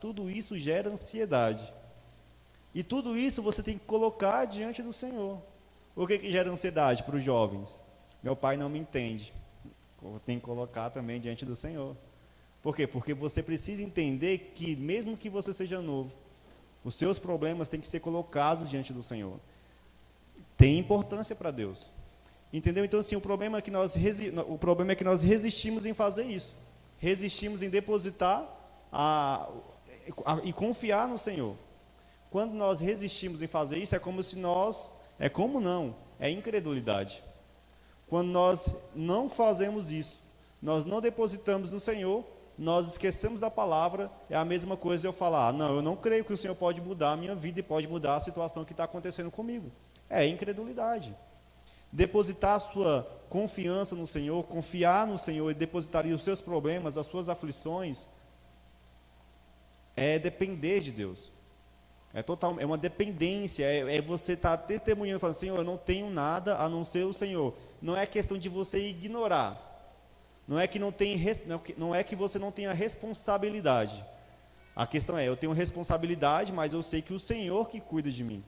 tudo isso gera ansiedade. E tudo isso você tem que colocar diante do Senhor. O que gera ansiedade para os jovens? Meu pai não me entende. Tem que colocar também diante do Senhor. Por quê? Porque você precisa entender que mesmo que você seja novo, os seus problemas têm que ser colocados diante do Senhor. Tem importância para Deus. Entendeu? Então, assim, o problema é que nós resistimos em fazer isso. Resistimos em depositar e confiar no Senhor. Quando nós resistimos em fazer isso, é incredulidade. Quando nós não fazemos isso, nós não depositamos no Senhor, nós esquecemos da palavra, é a mesma coisa eu falar, não, eu não creio que o Senhor pode mudar a minha vida e pode mudar a situação que está acontecendo comigo. É incredulidade. Depositar a sua confiança no Senhor, confiar no Senhor e depositar os seus problemas, as suas aflições, é depender de Deus. É uma dependência, é você estar testemunhando, falando, Senhor, eu não tenho nada a não ser o Senhor. Não é questão de você ignorar, não é que você não tenha responsabilidade. A questão é, eu tenho responsabilidade, mas eu sei que o Senhor que cuida de mim.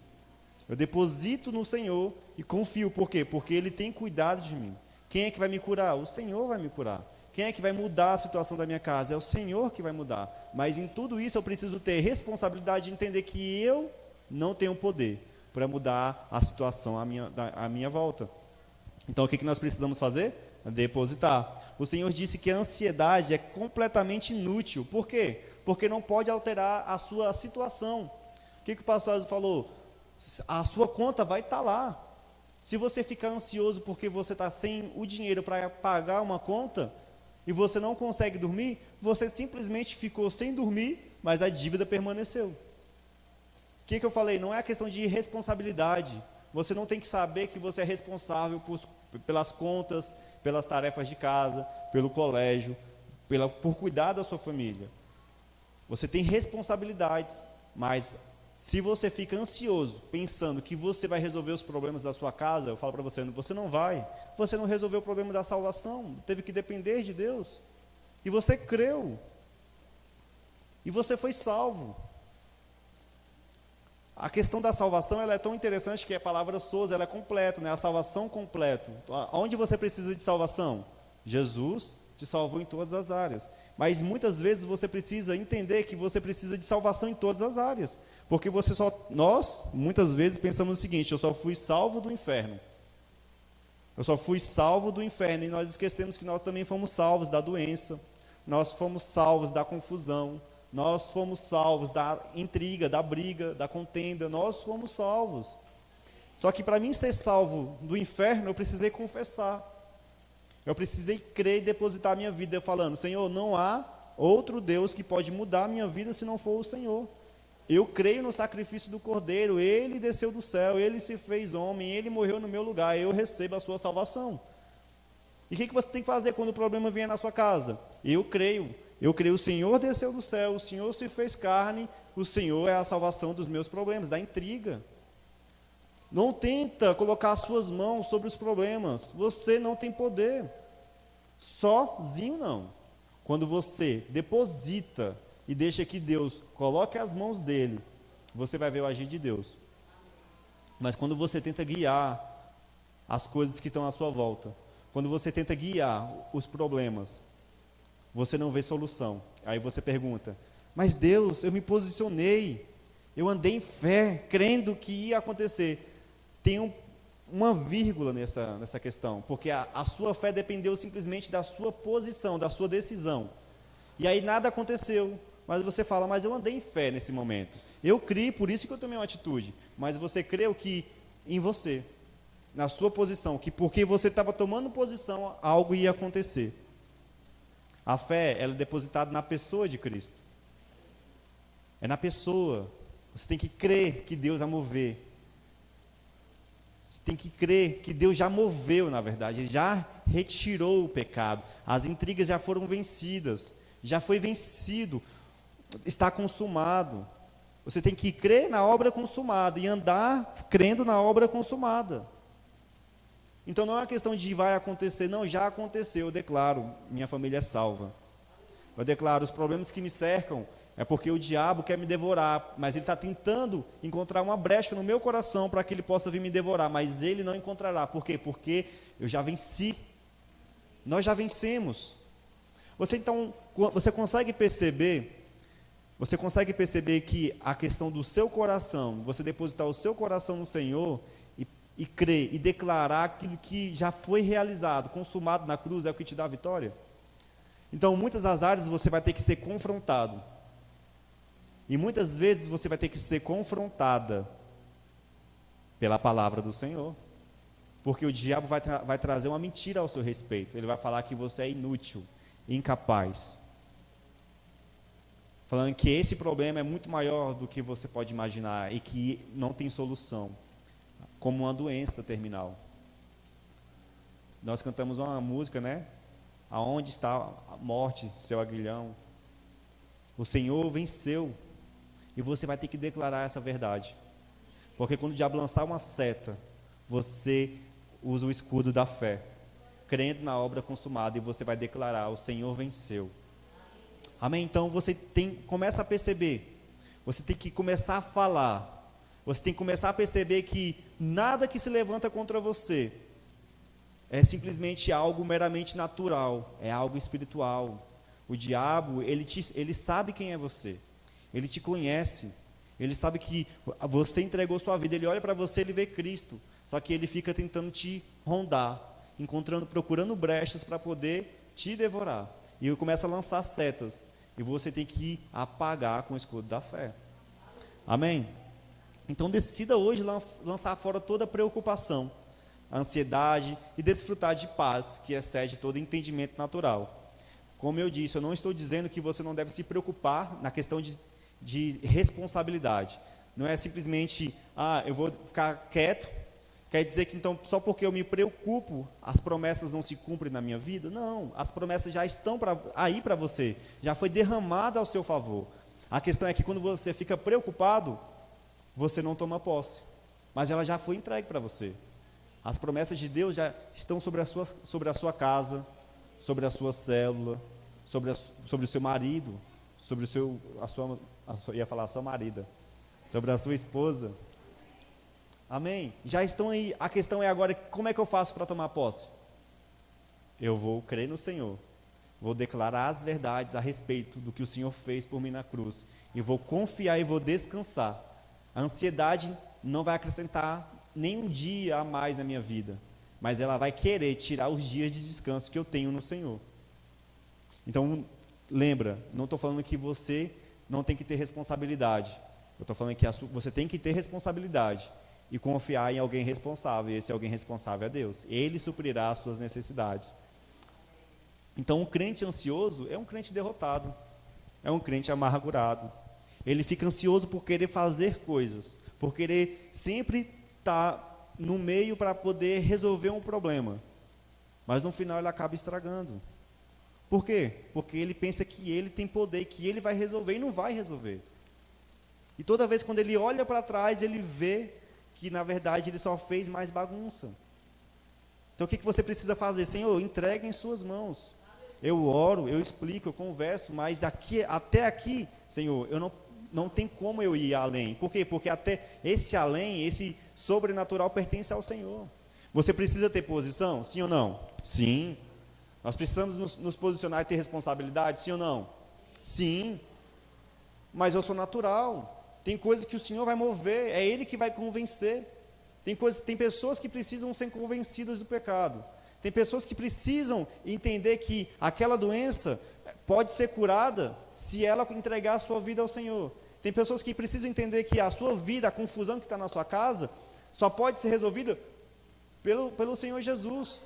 Eu deposito no Senhor e confio, por quê? Porque Ele tem cuidado de mim. Quem é que vai me curar? O Senhor vai me curar. Quem é que vai mudar a situação da minha casa? É o Senhor que vai mudar. Mas em tudo isso eu preciso ter responsabilidade de entender que eu não tenho poder para mudar a situação à minha volta. Então o que nós precisamos fazer? Depositar. O Senhor disse que a ansiedade é completamente inútil. Por quê? Porque não pode alterar a sua situação. O que o pastor Azo falou? A sua conta vai estar lá. Se você ficar ansioso porque você está sem o dinheiro para pagar uma conta, e você não consegue dormir, você simplesmente ficou sem dormir, mas a dívida permaneceu. O que eu falei? Não é a questão de irresponsabilidade. Você não tem que saber que você é responsável pelas contas, pelas tarefas de casa, pelo colégio, por cuidar da sua família. Você tem responsabilidades, mas se você fica ansioso, pensando que você vai resolver os problemas da sua casa, eu falo para você, você não vai. Você não resolveu o problema da salvação, teve que depender de Deus. E você creu. E você foi salvo. A questão da salvação ela é tão interessante que a palavra sozo, ela é completa, né? A salvação completa. Onde você precisa de salvação? Jesus te salvou em todas as áreas. Mas muitas vezes você precisa entender que você precisa de salvação em todas as áreas. Porque nós, muitas vezes, pensamos o seguinte, eu só fui salvo do inferno. Eu só fui salvo do inferno, e nós esquecemos que nós também fomos salvos da doença, nós fomos salvos da confusão, nós fomos salvos da intriga, da briga, da contenda, nós fomos salvos. Só que para mim ser salvo do inferno, eu precisei confessar. Eu precisei crer e depositar a minha vida, falando, Senhor, não há outro Deus que pode mudar a minha vida se não for o Senhor. Eu creio no sacrifício do Cordeiro, Ele desceu do céu, Ele se fez homem, Ele morreu no meu lugar, eu recebo a sua salvação. E o que você tem que fazer quando o problema vier na sua casa? Eu creio, o Senhor desceu do céu, o Senhor se fez carne, o Senhor é a salvação dos meus problemas, da intriga. Não tenta colocar as suas mãos sobre os problemas, você não tem poder, sozinho não. Quando você deposita e deixa que Deus coloque as mãos dele, você vai ver o agir de Deus. Mas quando você tenta guiar as coisas que estão à sua volta, quando você tenta guiar os problemas, você não vê solução. Aí você pergunta, mas Deus, eu me posicionei, eu andei em fé, crendo que ia acontecer. Tem uma vírgula nessa questão, porque a sua fé dependeu simplesmente da sua posição, da sua decisão. E aí nada aconteceu, mas você fala, mas eu andei em fé nesse momento. Eu criei, por isso que eu tomei uma atitude. Mas você creu que em você, na sua posição, que porque você estava tomando posição, algo ia acontecer. A fé, ela é depositada na pessoa de Cristo. É na pessoa. Você tem que crer que Deus vai mover. Você tem que crer que Deus já moveu, na verdade, Ele já retirou o pecado, as intrigas já foram vencidas, já foi vencido, está consumado. Você tem que crer na obra consumada e andar crendo na obra consumada. Então não é uma questão de vai acontecer, não, já aconteceu, eu declaro, minha família é salva. Eu declaro, os problemas que me cercam, É porque o diabo quer me devorar, mas ele está tentando encontrar uma brecha no meu coração para que ele possa vir me devorar, mas ele não encontrará. Por quê? Porque eu já venci. Nós já vencemos. Você consegue perceber que a questão do seu coração, você depositar o seu coração no Senhor e crer e declarar aquilo que já foi realizado, consumado na cruz, é o que te dá a vitória? Então, muitas das áreas você vai ter que ser confrontado. E muitas vezes você vai ter que ser confrontada pela palavra do Senhor. Porque o diabo vai trazer uma mentira ao seu respeito. Ele vai falar que você é inútil, incapaz. Falando que esse problema é muito maior do que você pode imaginar e que não tem solução. Como uma doença terminal. Nós cantamos uma música, né? Aonde está a morte, seu aguilhão? O Senhor venceu. E você vai ter que declarar essa verdade. Porque quando o diabo lançar uma seta, você usa o escudo da fé, crendo na obra consumada, e você vai declarar: o Senhor venceu. Amém? Então você começa a perceber, você tem que começar a falar, você tem que começar a perceber que nada que se levanta contra você é simplesmente algo meramente natural, é algo espiritual. O diabo, ele sabe quem é você. Ele te conhece, ele sabe que você entregou sua vida, ele olha para você, ele vê Cristo, só que ele fica tentando te rondar, procurando brechas para poder te devorar, e ele começa a lançar setas, e você tem que apagar com o escudo da fé. Amém? Então decida hoje lançar fora toda a preocupação, a ansiedade, e desfrutar de paz, que excede todo entendimento natural. Como eu disse, eu não estou dizendo que você não deve se preocupar na questão de responsabilidade. Não é simplesmente, eu vou ficar quieto, quer dizer que então só porque eu me preocupo, as promessas não se cumprem na minha vida? Não, as promessas já estão aí para você, já foi derramada ao seu favor. A questão é que quando você fica preocupado, você não toma posse, mas ela já foi entregue para você. As promessas de Deus já estão sobre a sua casa, sobre a sua célula, sobre o seu marido, sobre ia falar a sua marida, sobre a sua esposa. Amém? Já estão aí. A questão é agora, como é que eu faço para tomar posse? Eu vou crer no Senhor, vou declarar as verdades a respeito do que o Senhor fez por mim na cruz, e vou confiar e vou descansar. A ansiedade não vai acrescentar nem um dia a mais na minha vida, mas ela vai querer tirar os dias de descanso que eu tenho no Senhor. Então, lembra, não estou falando que você não tem que ter responsabilidade. Eu estou falando que você tem que ter responsabilidade e confiar em alguém responsável. E esse alguém responsável é Deus. Ele suprirá as suas necessidades. Então, um crente ansioso é um crente derrotado. É um crente amargurado. Ele fica ansioso por querer fazer coisas, por querer sempre estar no meio para poder resolver um problema. Mas no final ele acaba estragando. Por quê? Porque ele pensa que ele tem poder, que ele vai resolver, e não vai resolver. E toda vez quando ele olha para trás, ele vê que na verdade ele só fez mais bagunça. Então o que você precisa fazer? Senhor, entregue em suas mãos. Eu oro, eu explico, eu converso, mas até aqui, Senhor, eu não tem como eu ir além. Por quê? Porque até esse além, esse sobrenatural pertence ao Senhor. Você precisa ter posição? Sim ou não? Sim. Nós precisamos nos posicionar e ter responsabilidade? Sim ou não? Sim. Mas eu sou natural. Tem coisas que o Senhor vai mover, é Ele que vai convencer. Tem pessoas que precisam ser convencidas do pecado. Tem pessoas que precisam entender que aquela doença pode ser curada se ela entregar a sua vida ao Senhor. Tem pessoas que precisam entender que a sua vida, a confusão que está na sua casa, só pode ser resolvida pelo Senhor Jesus.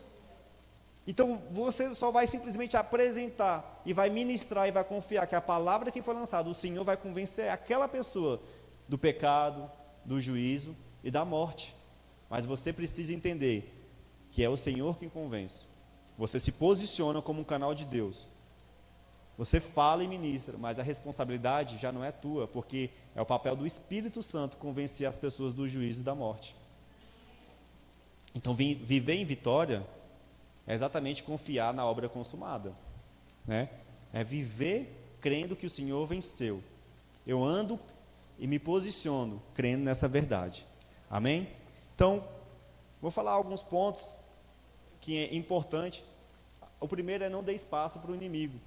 Então, você só vai simplesmente apresentar e vai ministrar e vai confiar que a palavra que foi lançada, o Senhor vai convencer aquela pessoa do pecado, do juízo e da morte. Mas você precisa entender que é o Senhor quem convence. Você se posiciona como um canal de Deus. Você fala e ministra, mas a responsabilidade já não é tua, porque é o papel do Espírito Santo convencer as pessoas do juízo e da morte. Então, viver em vitória é exatamente confiar na obra consumada, né? É viver crendo que o Senhor venceu. eu ando e me posiciono crendo nessa verdade. Amém? Então, vou falar alguns pontos que é importante. O primeiro é não dê espaço para o inimigo.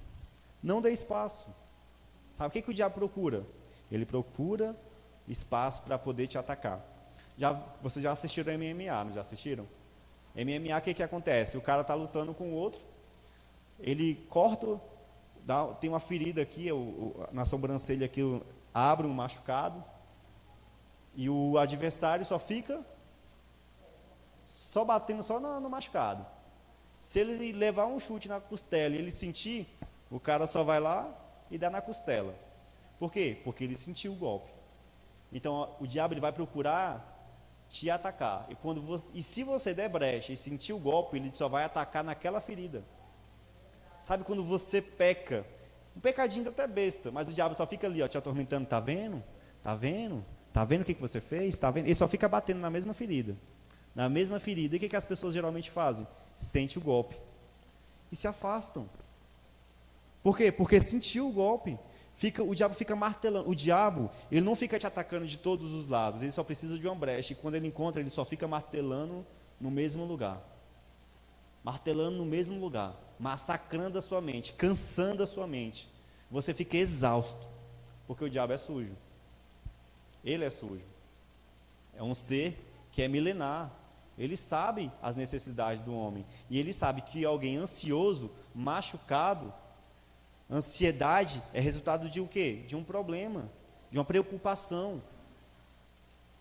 Não dê espaço. Sabe o que o diabo procura? Ele procura espaço para poder te atacar. Vocês já assistiram MMA, não já assistiram? MMA, o que acontece? O cara está lutando com o outro, ele corta, tem uma ferida aqui, na sobrancelha aqui, abre um machucado, e o adversário só fica batendo só no machucado. Se ele levar um chute na costela e ele sentir, o cara só vai lá e dá na costela. Por quê? Porque ele sentiu o golpe. Então, o diabo ele vai procurar te atacar. E se você der brecha e sentir o golpe, ele só vai atacar naquela ferida. Sabe quando você peca? Um pecadinho até besta, mas o diabo só fica ali, ó, te atormentando. Tá vendo? Tá vendo? Tá vendo o que você fez? Tá vendo? Ele só fica batendo na mesma ferida. Na mesma ferida. E o que as pessoas geralmente fazem? Sente o golpe e se afastam. Por quê? Porque sentiu o golpe. O diabo fica martelando. O diabo, ele não fica te atacando de todos os lados. Ele só precisa de uma brecha. E quando ele encontra, ele só fica martelando no mesmo lugar. Martelando no mesmo lugar. Massacrando a sua mente. Cansando a sua mente. Você fica exausto. Porque o diabo é sujo. Ele é sujo. É um ser que é milenar. Ele sabe as necessidades do homem. E ele sabe que alguém ansioso, machucado, ansiedade é resultado de o quê? De um problema, de uma preocupação.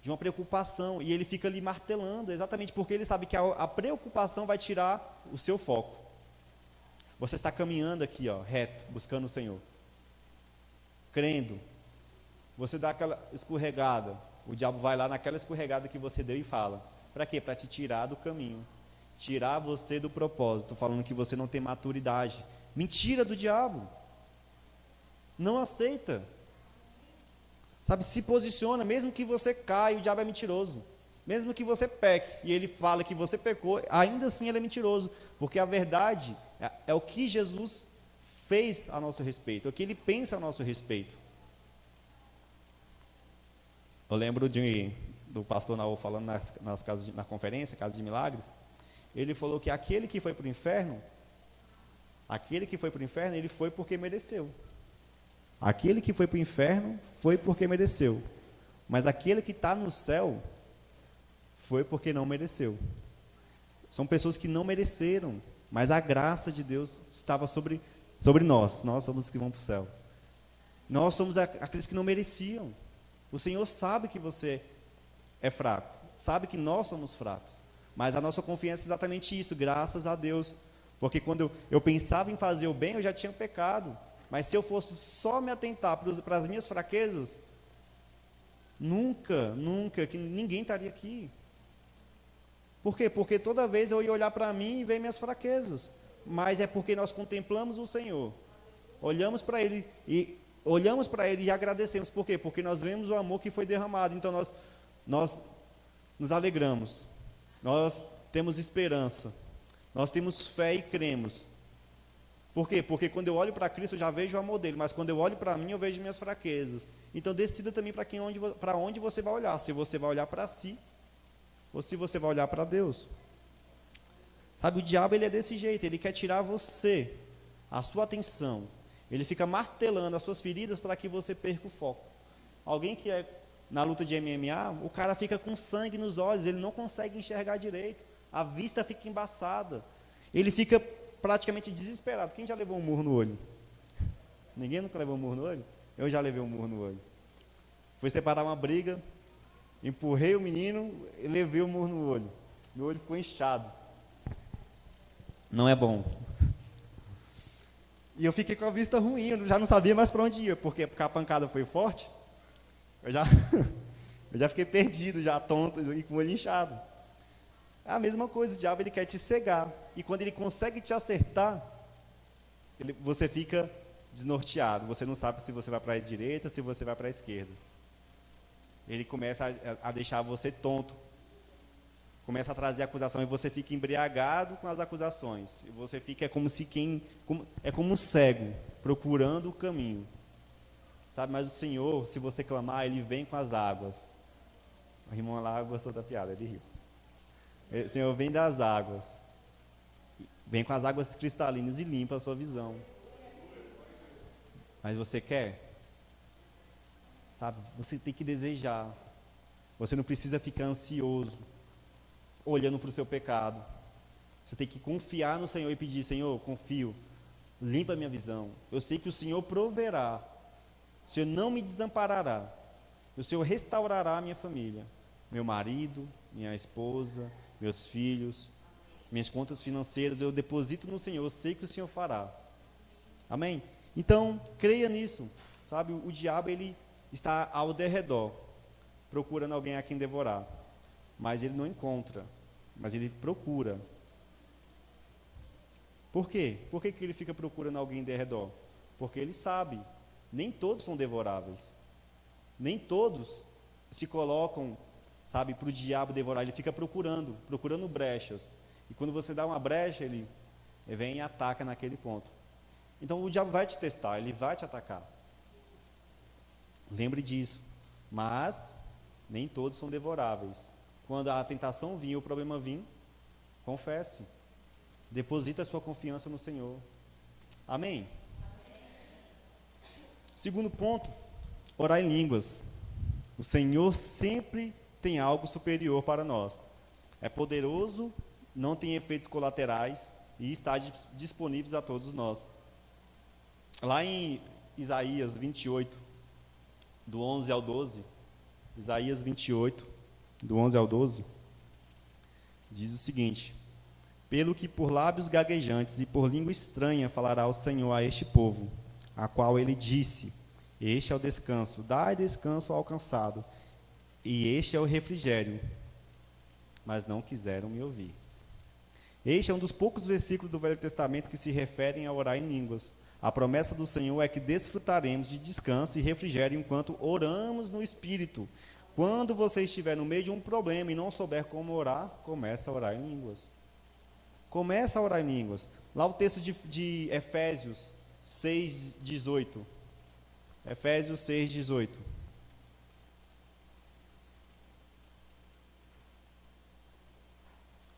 De uma preocupação. E ele fica ali martelando, exatamente porque ele sabe que a preocupação vai tirar o seu foco. Você está caminhando aqui, ó, reto, buscando o Senhor. Crendo. Você dá aquela escorregada. O diabo vai lá naquela escorregada que você deu e fala. Para quê? Para te tirar do caminho. Tirar você do propósito. Falando que você não tem maturidade. Mentira do diabo. Não aceita. Sabe, se posiciona, mesmo que você caia, o diabo é mentiroso. Mesmo que você peque, e ele fala que você pecou, ainda assim ele é mentiroso. Porque a verdade é o que Jesus fez a nosso respeito, é o que ele pensa a nosso respeito. Eu lembro do pastor Naô falando na conferência, Casa de Milagres. Ele falou que aquele que foi para o inferno, ele foi porque mereceu. Aquele que foi para o inferno foi porque mereceu. Mas aquele que está no céu foi porque não mereceu. São pessoas que não mereceram, mas a graça de Deus estava sobre nós. Nós somos os que vão para o céu. Nós somos aqueles que não mereciam. O Senhor sabe que você é fraco, sabe que nós somos fracos, mas a nossa confiança é exatamente isso, graças a Deus. Porque quando eu pensava em fazer o bem, eu já tinha pecado. Mas se eu fosse só me atentar para as minhas fraquezas, nunca, que ninguém estaria aqui. Por quê? Porque toda vez eu ia olhar para mim e ver minhas fraquezas. Mas é porque nós contemplamos o Senhor. Olhamos para Ele e agradecemos. Por quê? Porque nós vemos o amor que foi derramado. Então nós nos alegramos. Nós temos esperança. Nós temos fé e cremos. Por quê? Porque quando eu olho para Cristo eu já vejo o amor dele, mas quando eu olho para mim eu vejo minhas fraquezas. Então decida também para onde você vai olhar, se você vai olhar para si ou se você vai olhar para Deus. Sabe, o diabo ele é desse jeito, ele quer tirar você, a sua atenção, ele fica martelando as suas feridas para que você perca o foco. Alguém que é na luta de MMA, o cara fica com sangue nos olhos, ele não consegue enxergar direito, a vista fica embaçada, ele fica praticamente desesperado. Quem já levou um murro no olho? Ninguém nunca levou um murro no olho? Eu já levei um murro no olho. Fui separar uma briga, empurrei o menino e levei o murro no olho. Meu olho ficou inchado. Não é bom. E eu fiquei com a vista ruim, eu já não sabia mais para onde ir, porque a pancada foi forte. Eu já fiquei perdido, já tonto e com o olho inchado. É a mesma coisa, o diabo ele quer te cegar. E quando ele consegue te acertar, você fica desnorteado. Você não sabe se você vai para a direita, se você vai para a esquerda. Ele começa a deixar você tonto. Começa a trazer acusação e você fica embriagado com as acusações. E você fica como um cego, procurando o caminho. sabe? Mas o Senhor, se você clamar, Ele vem com as águas. O irmão lá gostou da piada, ele riu. O Senhor vem das águas, vem com as águas cristalinas e limpa a sua visão. Mas você quer? Sabe? Você tem que desejar. Você não precisa ficar ansioso, olhando para o seu pecado. Você tem que confiar no Senhor e pedir: Senhor, confio, limpa a minha visão. Eu sei que o Senhor proverá, o Senhor não me desamparará, o Senhor restaurará a minha família, meu marido, minha esposa, meus filhos, minhas contas financeiras. Eu deposito no Senhor, eu sei que o Senhor fará. Amém? Então, creia nisso. Sabe, o diabo, ele está ao derredor, procurando alguém a quem devorar, mas ele não encontra, mas ele procura. Por quê? Por que ele fica procurando alguém de redor? Porque ele sabe, nem todos são devoráveis, nem todos se colocam, sabe, para o diabo devorar. Ele fica procurando brechas, e quando você dá uma brecha, ele vem e ataca naquele ponto. Então o diabo vai te testar, ele vai te atacar, lembre disso, mas nem todos são devoráveis. Quando a tentação vir, o problema vir, confesse, deposita a sua confiança no Senhor. Amém? Segundo ponto, orar em línguas. O Senhor sempre tem algo superior para nós. É poderoso, não tem efeitos colaterais e está disponível a todos nós. Lá em Isaías 28, do 11 ao 12, Isaías 28, do 11 ao 12, diz o seguinte: pelo que por lábios gaguejantes e por língua estranha falará o Senhor a este povo, a qual ele disse: este é o descanso, dai descanso ao cansado, e este é o refrigério. Mas não quiseram me ouvir. Este é um dos poucos versículos do Velho Testamento que se referem a orar em línguas. A promessa do Senhor é que desfrutaremos de descanso e refrigério enquanto oramos no Espírito. Quando você estiver no meio de um problema e não souber como orar, comece a orar em línguas. Comece a orar em línguas. Lá o texto de Efésios 6:18. Efésios 6:18.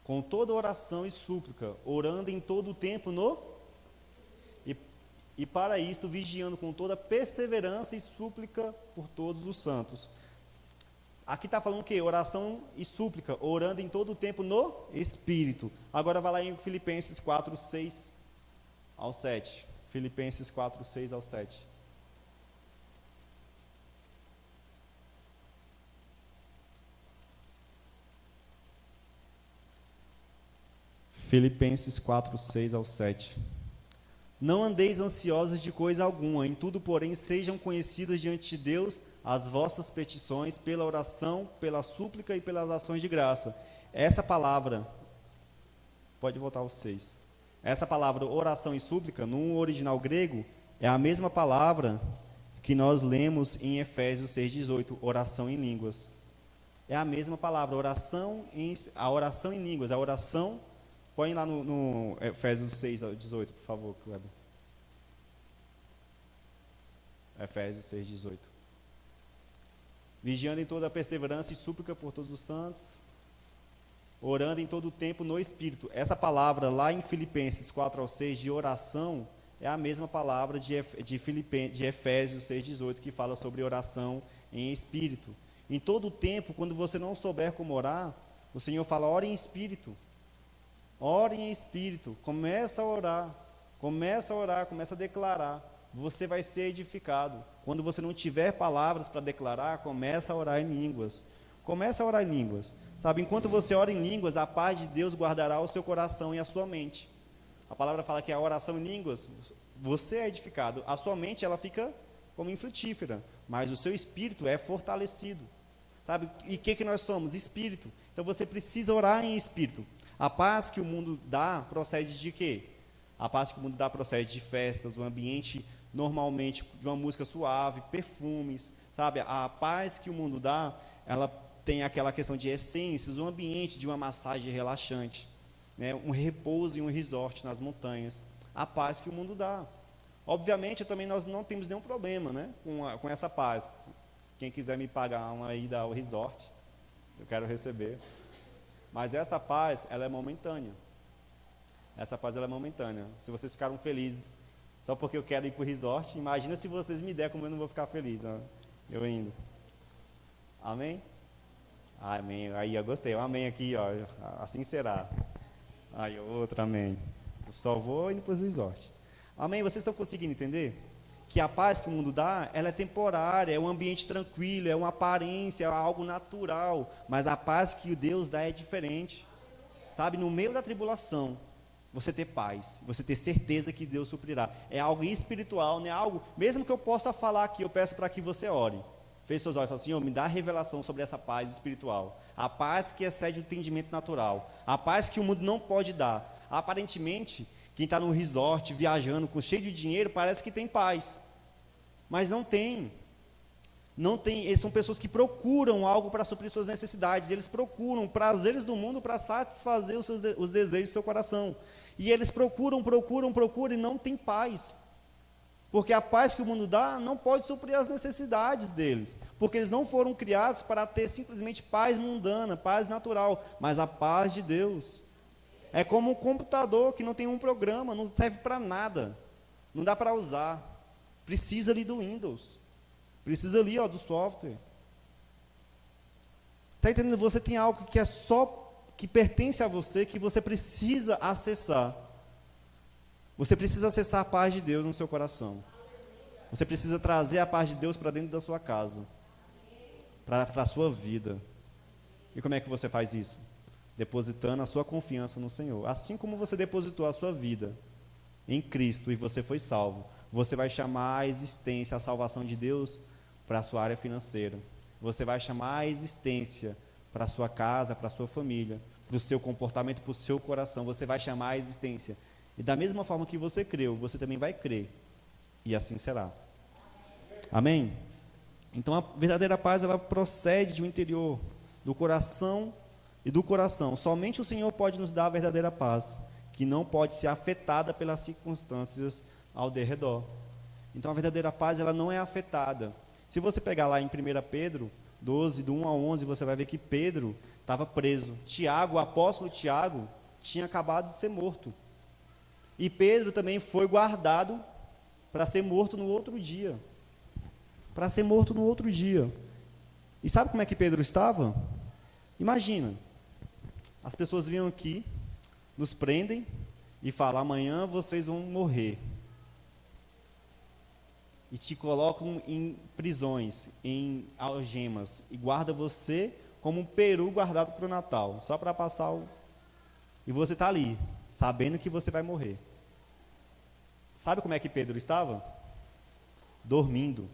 Com toda oração e súplica, orando em todo o tempo e para isto vigiando com toda perseverança e súplica por todos os santos. Aqui está falando o quê? Oração e súplica, orando em todo o tempo no Espírito. Agora vai lá em Filipenses 4, 6 ao 7. Filipenses 4, 6 ao 7. Filipenses 4, 6 ao 7. Não andeis ansiosos de coisa alguma, em tudo, porém, sejam conhecidas diante de Deus as vossas petições pela oração, pela súplica e pelas ações de graça. Essa palavra, pode voltar ao 6. Essa palavra oração e súplica, no original grego, é a mesma palavra que nós lemos em Efésios 6:18, oração em línguas. É a mesma palavra, a oração em línguas, a oração. Põe lá no Efésios 6:18, por favor, Kleber. Efésios 6:18. Vigiando em toda a perseverança e súplica por todos os santos, orando em todo o tempo no Espírito. Essa palavra lá em Filipenses 4 ao 6, de oração, é a mesma palavra de Efésios 6:18, que fala sobre oração em Espírito. Em todo o tempo, quando você não souber como orar, o Senhor fala: ore em Espírito. Ore em Espírito, começa a orar, começa a declarar, você vai ser edificado. Quando você não tiver palavras para declarar, começa a orar em línguas. Começa a orar em línguas. Sabe, enquanto você ora em línguas, a paz de Deus guardará o seu coração e a sua mente. A palavra fala que a oração em línguas, você é edificado. A sua mente, ela fica como infrutífera, mas o seu espírito é fortalecido. Sabe, e o que nós somos? Espírito. Então você precisa orar em espírito. A paz que o mundo dá procede de quê? A paz que o mundo dá procede de festas, um ambiente normalmente de uma música suave, perfumes, sabe? A paz que o mundo dá, ela tem aquela questão de essências, um ambiente de uma massagem relaxante, né? Um repouso e um resort nas montanhas. A paz que o mundo dá. Obviamente, também nós não temos nenhum problema, né, com essa paz. Quem quiser me pagar uma ida ao resort, eu quero receber. Mas essa paz, ela é momentânea. Essa paz, ela é momentânea. Se vocês ficaram felizes só porque eu quero ir para o resort, imagina se vocês me der como eu não vou ficar feliz, ó, eu indo. Amém? Amém. Aí eu gostei. Um amém aqui, ó. Assim será. Aí outro amém. Só vou indo para os resorts. Amém? Vocês estão conseguindo entender? Que a paz que o mundo dá, ela é temporária, é um ambiente tranquilo, é uma aparência, é algo natural. Mas a paz que Deus dá é diferente. Sabe, no meio da tribulação, você ter paz, você ter certeza que Deus suprirá. É algo espiritual, não é algo, mesmo que eu possa falar aqui, eu peço para que você ore. Feche seus olhos e fala, Senhor, me dá revelação sobre essa paz espiritual. A paz que excede o entendimento natural. A paz que o mundo não pode dar. Aparentemente, quem está no resort, viajando, cheio de dinheiro, parece que tem paz. Mas não tem. Não tem. Eles são pessoas que procuram algo para suprir suas necessidades. Eles procuram prazeres do mundo para satisfazer os desejos do seu coração. E eles procuram e não tem paz. Porque a paz que o mundo dá não pode suprir as necessidades deles. Porque eles não foram criados para ter simplesmente paz mundana, paz natural, mas a paz de Deus. É como um computador que não tem um programa, não serve para nada. Não dá para usar. Precisa ali do Windows. Precisa ali, ó, do software. Está entendendo? Você tem algo que é só, que pertence a você, que você precisa acessar. Você precisa acessar a paz de Deus no seu coração. Você precisa trazer a paz de Deus para dentro da sua casa. Para a sua vida. E como é que você faz isso? Depositando a sua confiança no Senhor. Assim como você depositou a sua vida em Cristo e você foi salvo, você vai chamar a existência, a salvação de Deus para a sua área financeira. Você vai chamar a existência para a sua casa, para a sua família, para o seu comportamento, para o seu coração. Você vai chamar a existência. E da mesma forma que você creu, você também vai crer. E assim será. Amém? Então a verdadeira paz, ela procede de um interior, do coração e do coração. Somente o Senhor pode nos dar a verdadeira paz, que não pode ser afetada pelas circunstâncias ao derredor. Então a verdadeira paz, ela não é afetada. Se você pegar lá em 1 Pedro 12, do 1 ao 11, você vai ver que Pedro estava preso. Tiago, o apóstolo Tiago, tinha acabado de ser morto. E Pedro também foi guardado para ser morto no outro dia. Para ser morto no outro dia. E sabe como é que Pedro estava? Imagina, as pessoas vinham aqui, nos prendem e falam, amanhã vocês vão morrer. E te colocam em prisões, em algemas, e guarda você como um peru guardado para o Natal, só para passar o... E você está ali, sabendo que você vai morrer. Sabe como é que Pedro estava? Dormindo.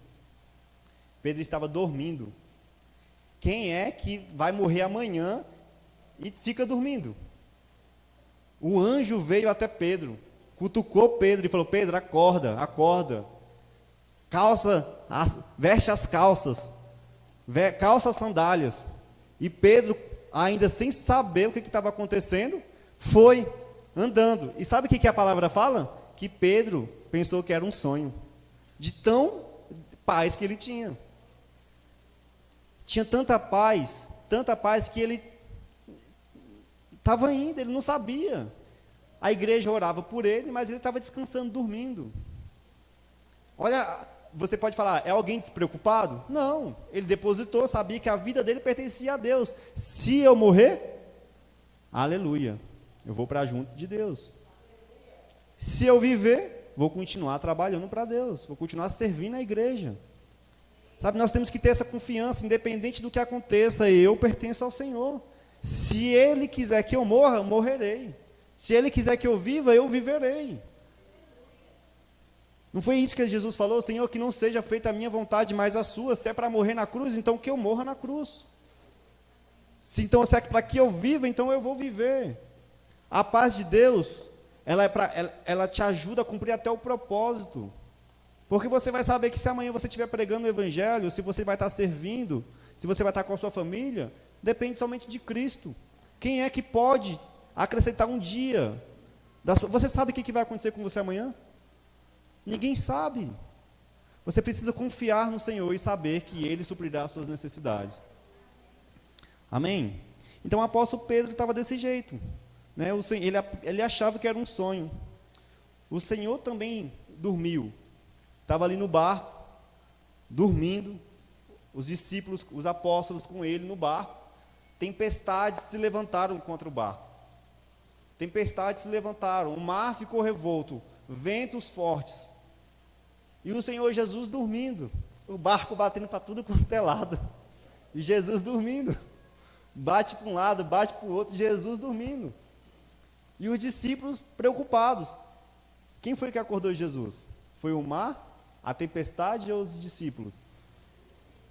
Pedro estava dormindo. Quem é que vai morrer amanhã e fica dormindo? O anjo veio até Pedro, cutucou Pedro e falou, Pedro, acorda, acorda. Veste as calças, calça as sandálias. E Pedro, ainda sem saber o que estava acontecendo, foi andando. E sabe o que a palavra fala? Que Pedro pensou que era um sonho, de tão paz que ele tinha. Tinha tanta paz que ele estava indo, ele não sabia. A igreja orava por ele, mas ele estava descansando, dormindo. Olha, você pode falar, é alguém despreocupado? Não, ele depositou, sabia que a vida dele pertencia a Deus. Se eu morrer, aleluia, eu vou para junto de Deus. Se eu viver, vou continuar trabalhando para Deus, vou continuar servindo a igreja. Sabe, nós temos que ter essa confiança, independente do que aconteça, eu pertenço ao Senhor. Se Ele quiser que eu morra, eu morrerei. Se Ele quiser que eu viva, eu viverei. Não foi isso que Jesus falou? Senhor, que não seja feita a minha vontade, mas a sua. Se é para morrer na cruz, então que eu morra na cruz. Se então é para que eu viva, então eu vou viver. A paz de Deus, ela te ajuda a cumprir até o propósito. Porque você vai saber que se amanhã você estiver pregando o Evangelho, se você vai estar servindo, se você vai estar com a sua família, depende somente de Cristo. Quem é que pode acrescentar um dia? Você sabe o que vai acontecer com você amanhã? Ninguém sabe. Você precisa confiar no Senhor e saber que Ele suprirá as suas necessidades. Amém? Então o apóstolo Pedro estava desse jeito, né? Ele achava que era um sonho. O Senhor também dormiu. Estava ali no barco, dormindo, os discípulos, os apóstolos com ele no barco. Tempestades se levantaram contra o barco. Tempestades se levantaram, o mar ficou revolto, ventos fortes. E o Senhor Jesus dormindo, o barco batendo para tudo quanto é lado. E Jesus dormindo. Bate para um lado, bate para o outro, Jesus dormindo. E os discípulos preocupados. Quem foi que acordou Jesus? Foi o mar, a tempestade ou os discípulos?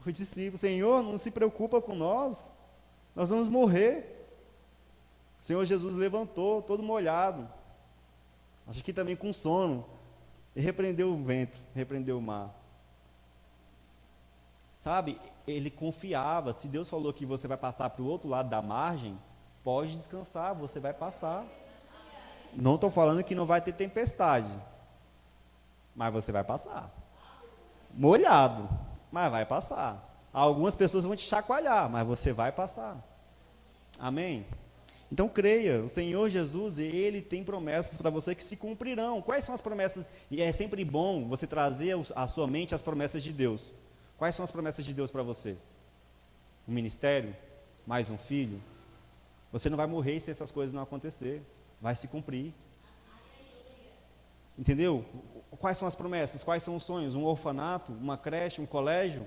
Os discípulos. Senhor, não se preocupa com nós vamos morrer. O Senhor Jesus levantou, todo molhado, acho que também com sono, e repreendeu o vento, repreendeu o mar. Sabe, ele confiava, se Deus falou que você vai passar para o outro lado da margem, pode descansar, você vai passar. Não estou falando que não vai ter tempestade, mas você vai passar. Molhado, mas vai passar. Algumas pessoas vão te chacoalhar, mas você vai passar. Amém? Então creia, o Senhor Jesus, Ele tem promessas para você que se cumprirão. Quais são as promessas? E é sempre bom você trazer à sua mente as promessas de Deus. Quais são as promessas de Deus para você? Um ministério? Mais um filho? Você não vai morrer se essas coisas não acontecer. Vai se cumprir. Entendeu? Quais são as promessas? Quais são os sonhos? Um orfanato? Uma creche? Um colégio?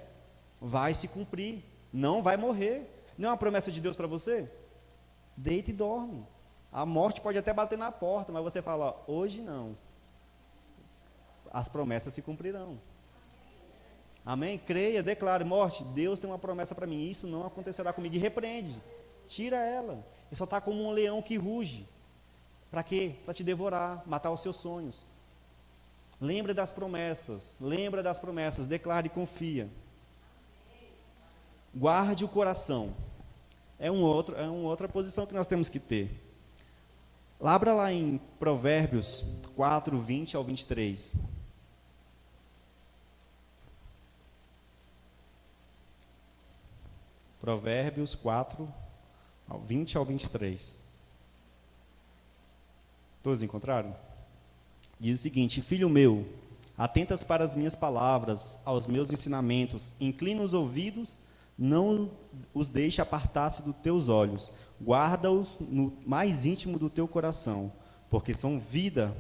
Vai se cumprir. Não vai morrer. Não é uma promessa de Deus para você? Deita e dorme. A morte pode até bater na porta, mas você fala, ó, hoje não. As promessas se cumprirão. Amém? Creia, declare, morte, Deus tem uma promessa para mim, isso não acontecerá comigo. E repreende, tira ela. Ele só está como um leão que ruge. Para quê? Para te devorar, matar os seus sonhos. Lembra das promessas, declare e confia. Guarde o coração. É uma outra posição que nós temos que ter. Abra lá em Provérbios 4, 20 ao 23. Provérbios 4, 20 ao 23. Todos encontraram? Diz o seguinte: filho meu, atentas para as minhas palavras, aos meus ensinamentos, inclina os ouvidos, não os deixe apartar-se dos teus olhos, guarda-os no mais íntimo do teu coração, porque são vida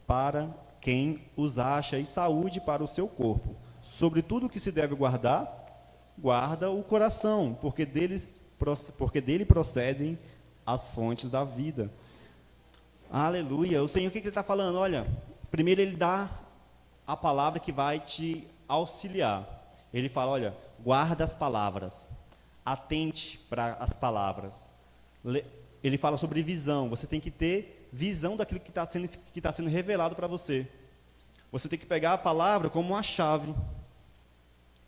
para quem os acha e saúde para o seu corpo. Sobre tudo o que se deve guardar, guarda o coração, porque dele procedem as fontes da vida. Aleluia. O Senhor, o que Ele está falando? Olha, primeiro Ele dá a palavra que vai te auxiliar. Ele fala, olha, guarda as palavras, atente para as palavras. Ele fala sobre visão, você tem que ter visão daquilo que está sendo revelado para você. Você tem que pegar a palavra como uma chave.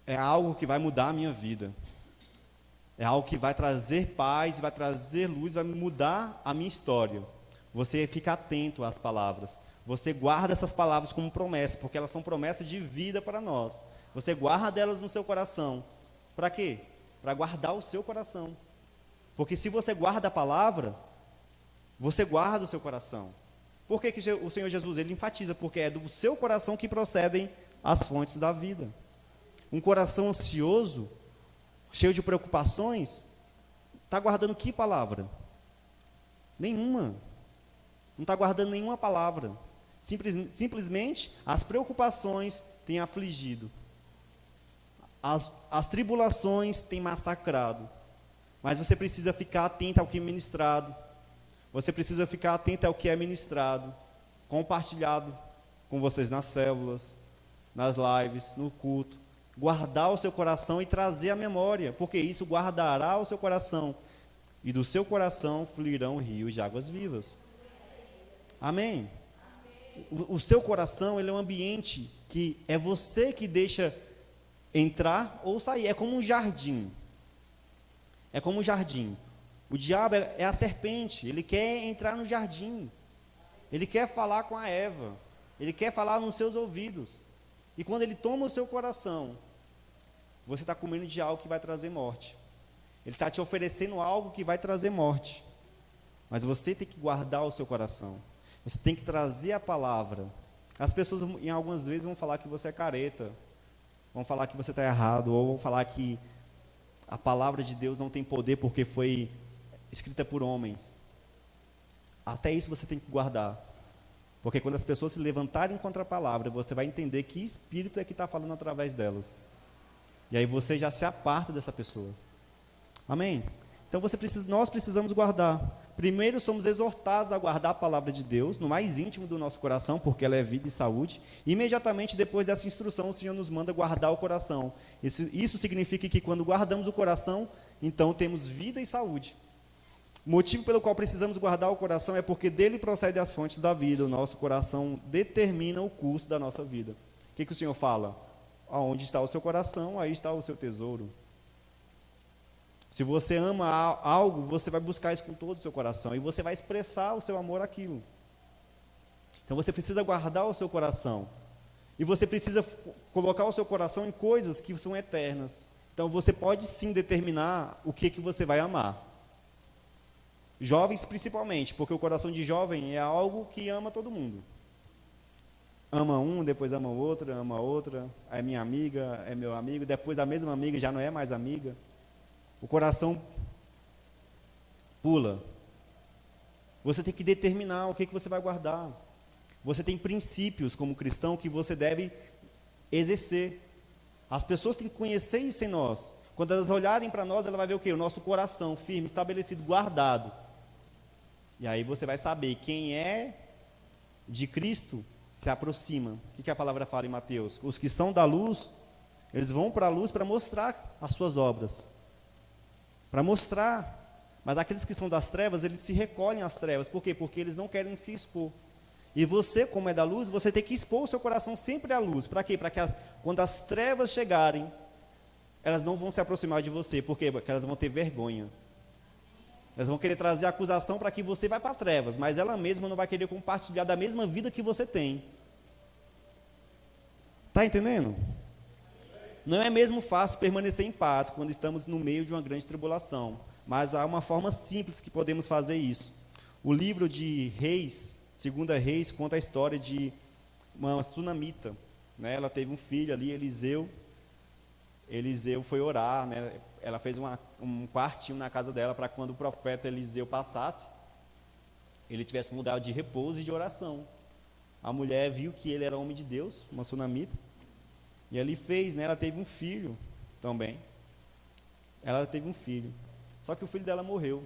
É algo que vai mudar a minha vida. É algo que vai trazer paz, vai trazer luz, vai mudar a minha história. Você fica atento às palavras. Você guarda essas palavras como promessa, porque elas são promessas de vida para nós. Você guarda elas no seu coração. Para quê? Para guardar o seu coração. Porque se você guarda a palavra, você guarda o seu coração. Por que o Senhor Jesus, Ele enfatiza? Porque é do seu coração que procedem as fontes da vida. Um coração ansioso, cheio de preocupações, está guardando que palavra? Nenhuma. Não está guardando nenhuma palavra. Simplesmente as preocupações têm afligido. As tribulações têm massacrado. Mas você precisa ficar atento ao que é ministrado. Você precisa ficar atento ao que é ministrado, compartilhado com vocês nas células, nas lives, no culto. Guardar o seu coração e trazer a memória, porque isso guardará o seu coração. E do seu coração fluirão rios de águas vivas. Amém? O seu coração, ele é um ambiente que é você que deixa entrar ou sair. É como um jardim. É como um jardim. O diabo é a serpente. Ele quer entrar no jardim. Ele quer falar com a Eva. Ele quer falar nos seus ouvidos. E quando ele toma o seu coração, você está comendo de algo que vai trazer morte. Ele está te oferecendo algo que vai trazer morte. Mas você tem que guardar o seu coração. Você tem que trazer a palavra. As pessoas, em algumas vezes, vão falar que você é careta. Vão falar que você está errado. Ou vão falar que a palavra de Deus não tem poder porque foi escrita por homens. Até isso você tem que guardar. Porque quando as pessoas se levantarem contra a palavra, você vai entender que espírito é que está falando através delas. E aí você já se aparta dessa pessoa. Amém? Então nós precisamos guardar. Primeiro somos exortados a guardar a palavra de Deus no mais íntimo do nosso coração, porque ela é vida e saúde. Imediatamente depois dessa instrução, o Senhor nos manda guardar o coração. Isso significa que quando guardamos o coração, então temos vida e saúde. O motivo pelo qual precisamos guardar o coração é porque dele procedem as fontes da vida. O nosso coração determina o curso da nossa vida. O que o Senhor fala? Aonde está o seu coração, aí está o seu tesouro. Se você ama algo, você vai buscar isso com todo o seu coração. E você vai expressar o seu amor àquilo. Então você precisa guardar o seu coração. E você precisa colocar o seu coração em coisas que são eternas. Então você pode sim determinar o que você vai amar. Jovens principalmente, porque o coração de jovem é algo que ama todo mundo. Ama um, depois ama outra, é minha amiga, é meu amigo, depois a mesma amiga já não é mais amiga. O coração pula. Você tem que determinar o que você vai guardar. Você tem princípios como cristão que você deve exercer. As pessoas têm que conhecer isso em nós. Quando elas olharem para nós, ela vai ver o quê? O nosso coração firme, estabelecido, guardado. E aí você vai saber quem é de Cristo se aproxima. O que a palavra fala em Mateus? Os que são da luz, eles vão para a luz para mostrar as suas obras. Para mostrar. Mas aqueles que são das trevas, eles se recolhem às trevas. Por quê? Porque eles não querem se expor. E você, como é da luz, você tem que expor o seu coração sempre à luz. Para quê? Para que quando as trevas chegarem, elas não vão se aproximar de você. Por quê? Porque elas vão ter vergonha. Elas vão querer trazer acusação para que você vá para trevas, mas ela mesma não vai querer compartilhar da mesma vida que você tem. Está entendendo? Não é mesmo fácil permanecer em paz quando estamos no meio de uma grande tribulação, mas há uma forma simples que podemos fazer isso. O livro de Reis, 2 Reis, conta a história de uma sunamita, né? Ela teve um filho ali, Eliseu. Eliseu foi orar, né? Ela fez um quartinho na casa dela para quando o profeta Eliseu passasse, ele tivesse um lugar de repouso e de oração. A mulher viu que ele era homem de Deus, uma sunamita, e ele fez, né? Ela teve um filho também. Ela teve um filho, só que o filho dela morreu.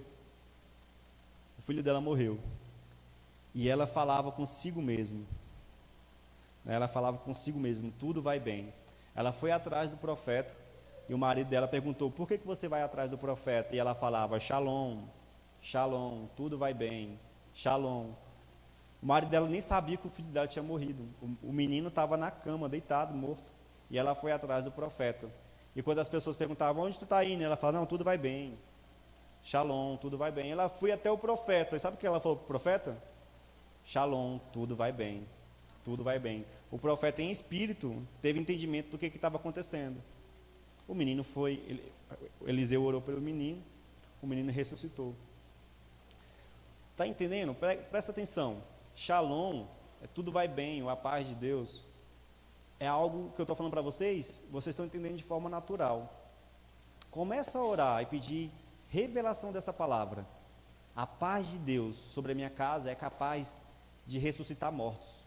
O filho dela morreu. E ela falava consigo mesma. Ela falava consigo mesma, tudo vai bem. Ela foi atrás do profeta, e o marido dela perguntou, por que você vai atrás do profeta? E ela falava, Shalom, Shalom, tudo vai bem, Shalom. O marido dela nem sabia que o filho dela tinha morrido. O menino estava na cama, deitado, morto. E ela foi atrás do profeta. E quando as pessoas perguntavam, onde tu está indo? Ela falava, não, tudo vai bem, Shalom, tudo vai bem. Ela foi até o profeta, e sabe o que ela falou para o profeta? Shalom, tudo vai bem, tudo vai bem. O profeta em espírito teve entendimento do que estava acontecendo. O menino foi, Eliseu orou pelo menino, o menino ressuscitou. Está entendendo? Presta atenção. Shalom, tudo vai bem, a paz de Deus. É algo que eu estou falando para vocês estão entendendo de forma natural. Começa a orar e pedir revelação dessa palavra. A paz de Deus sobre a minha casa é capaz de ressuscitar mortos.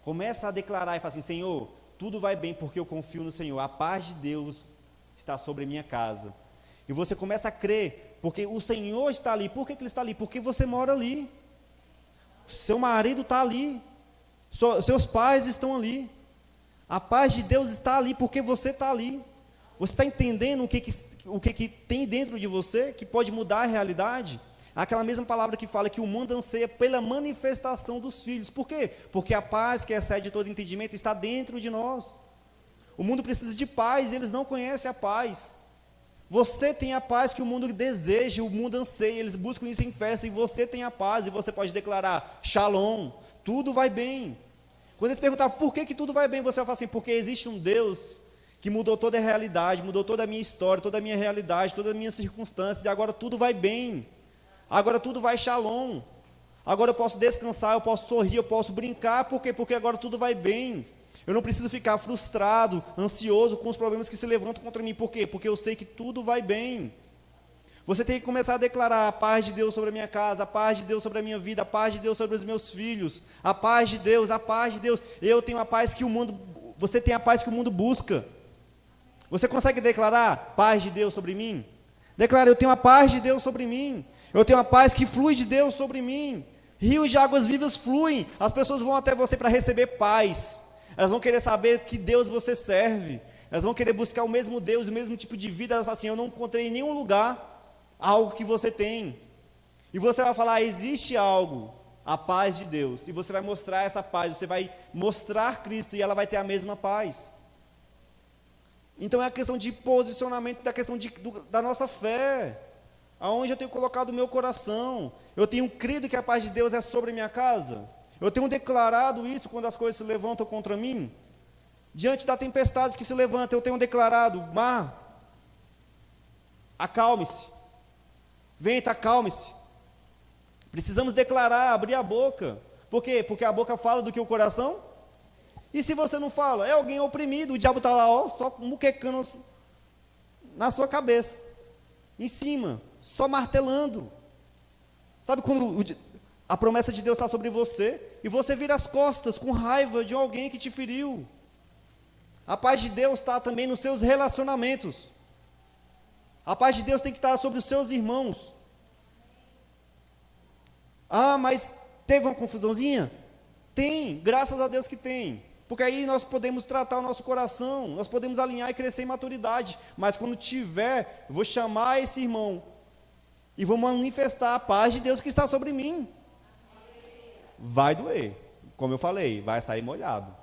Começa a declarar e fala assim, Senhor, tudo vai bem porque eu confio no Senhor. A paz de Deus está sobre a minha casa. E você começa a crer, porque o Senhor está ali. Por que Ele está ali? Porque você mora ali. Seu marido está ali. Seus pais estão ali. A paz de Deus está ali porque você está ali. Você está entendendo o que tem dentro de você que pode mudar a realidade? Aquela mesma palavra que fala que o mundo anseia pela manifestação dos filhos. Por quê? Porque a paz que excede todo entendimento está dentro de nós. O mundo precisa de paz e eles não conhecem a paz. Você tem a paz que o mundo deseja, o mundo anseia, eles buscam isso em festa, e você tem a paz, e você pode declarar, Shalom, tudo vai bem. Quando eles perguntar por que tudo vai bem, você vai falar assim, porque existe um Deus que mudou toda a realidade, mudou toda a minha história, toda a minha realidade, todas as minhas circunstâncias, e agora tudo vai bem, agora tudo vai Shalom, agora eu posso descansar, eu posso sorrir, eu posso brincar, por quê? Porque agora tudo vai bem. Eu não preciso ficar frustrado, ansioso com os problemas que se levantam contra mim. Por quê? Porque eu sei que tudo vai bem. Você tem que começar a declarar a paz de Deus sobre a minha casa, a paz de Deus sobre a minha vida, a paz de Deus sobre os meus filhos, a paz de Deus, a paz de Deus. Eu tenho a paz que o mundo, você tem a paz que o mundo busca. Você consegue declarar paz de Deus sobre mim? Declara, eu tenho a paz de Deus sobre mim. Eu tenho a paz que flui de Deus sobre mim. Rios de águas vivas fluem. As pessoas vão até você para receber paz. Elas vão querer saber que Deus você serve. Elas vão querer buscar o mesmo Deus, o mesmo tipo de vida. Elas falam assim, eu não encontrei em nenhum lugar algo que você tem. E você vai falar, existe algo, a paz de Deus. E você vai mostrar essa paz, você vai mostrar Cristo e ela vai ter a mesma paz. Então é a questão de posicionamento, da questão da nossa fé. Aonde eu tenho colocado o meu coração. Eu tenho crido que a paz de Deus é sobre a minha casa. Eu tenho declarado isso quando as coisas se levantam contra mim. Diante da tempestade que se levanta, eu tenho declarado, mar, acalme-se. Vento, acalme-se. Precisamos declarar, abrir a boca. Por quê? Porque a boca fala do que o coração. E se você não fala, é alguém oprimido, o diabo está lá, ó, só muquecando na sua cabeça. Em cima, só martelando. Sabe quando a promessa de Deus está sobre você, e você vira as costas com raiva de alguém que te feriu. A paz de Deus está também nos seus relacionamentos. A paz de Deus tem que estar sobre os seus irmãos. Ah, mas teve uma confusãozinha? Tem, graças a Deus que tem. Porque aí nós podemos tratar o nosso coração, nós podemos alinhar e crescer em maturidade. Mas quando tiver, eu vou chamar esse irmão e vou manifestar a paz de Deus que está sobre mim. Vai doer, como eu falei, vai sair molhado,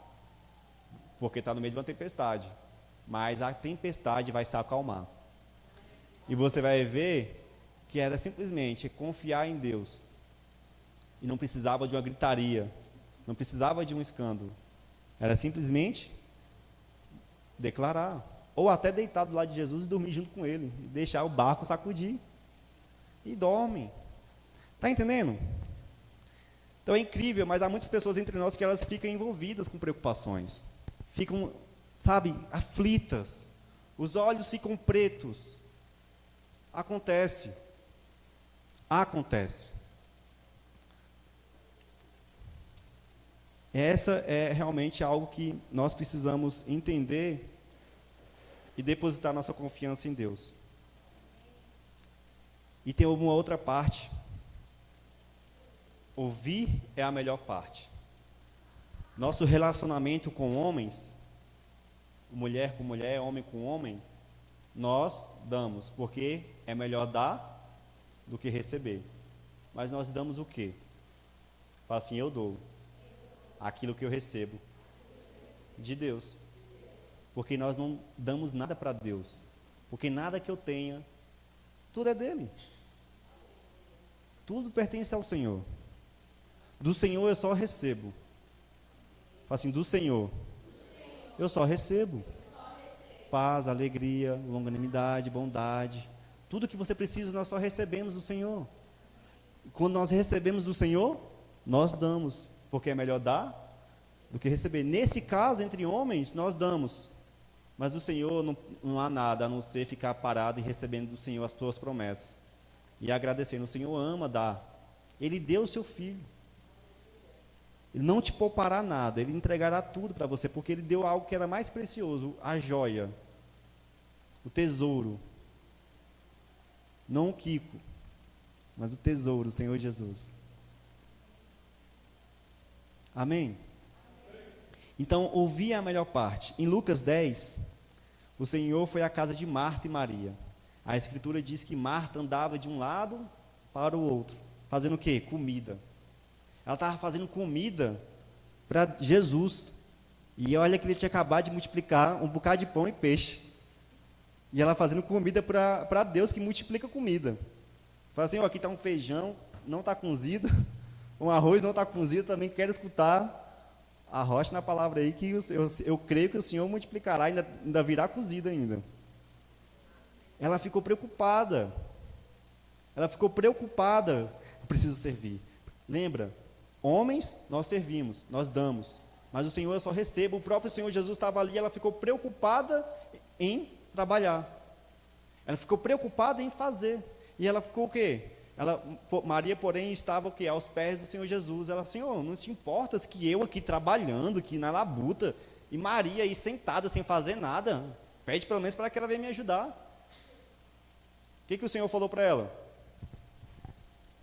porque está no meio de uma tempestade, mas a tempestade vai se acalmar, e você vai ver que era simplesmente confiar em Deus, e não precisava de uma gritaria, não precisava de um escândalo, era simplesmente declarar, ou até deitar do lado de Jesus e dormir junto com ele, e deixar o barco sacudir, e dorme, está entendendo? Então é incrível, mas há muitas pessoas entre nós que elas ficam envolvidas com preocupações. Ficam, sabe, aflitas. Os olhos ficam pretos. Acontece. Acontece. Essa é realmente algo que nós precisamos entender e depositar nossa confiança em Deus. E tem uma outra parte. Ouvir é a melhor parte. Nosso relacionamento com homens, mulher com mulher, homem com homem, nós damos, porque é melhor dar do que receber. Mas nós damos o quê? Fala assim, eu dou aquilo que eu recebo de Deus. Porque nós não damos nada para Deus. Porque nada que eu tenha, tudo é dele. Tudo pertence ao Senhor. Do Senhor eu só recebo. Fala assim, do Senhor eu só recebo. Paz, alegria, longanimidade, bondade. Tudo que você precisa nós só recebemos do Senhor. Quando nós recebemos do Senhor, nós damos. Porque é melhor dar do que receber. Nesse caso, entre homens, nós damos. Mas do Senhor não há nada, a não ser ficar parado e recebendo do Senhor as tuas promessas. E agradecendo. O Senhor ama dar. Ele deu o seu filho. Ele não te poupará nada, Ele entregará tudo para você, porque Ele deu algo que era mais precioso, a joia, o tesouro. Não o Kiko, mas o tesouro, o Senhor Jesus. Amém? Então, ouvir é a melhor parte. Em Lucas 10, o Senhor foi à casa de Marta e Maria. A Escritura diz que Marta andava de um lado para o outro, fazendo o quê? Comida. Ela estava fazendo comida para Jesus. E olha que ele tinha acabado de multiplicar um bocado de pão e peixe. E ela fazendo comida para Deus, que multiplica comida. Fala assim, ó, aqui está um feijão, não está cozido, um arroz não está cozido, também quero escutar, arrocha na palavra aí, que eu creio que o Senhor multiplicará, ainda virá cozido ainda. Ela ficou preocupada. Eu preciso servir. Lembra, homens nós servimos, nós damos, mas o Senhor eu só recebo. O próprio Senhor Jesus estava ali, ela ficou preocupada em trabalhar. Ela ficou preocupada em fazer. E ela ficou o quê? Maria, porém, estava o quê? Aos pés do Senhor Jesus. Ela, Senhor, não te importas que eu aqui trabalhando, aqui na labuta, e Maria aí sentada sem fazer nada? Pede pelo menos para que ela venha me ajudar. O que o Senhor falou para ela?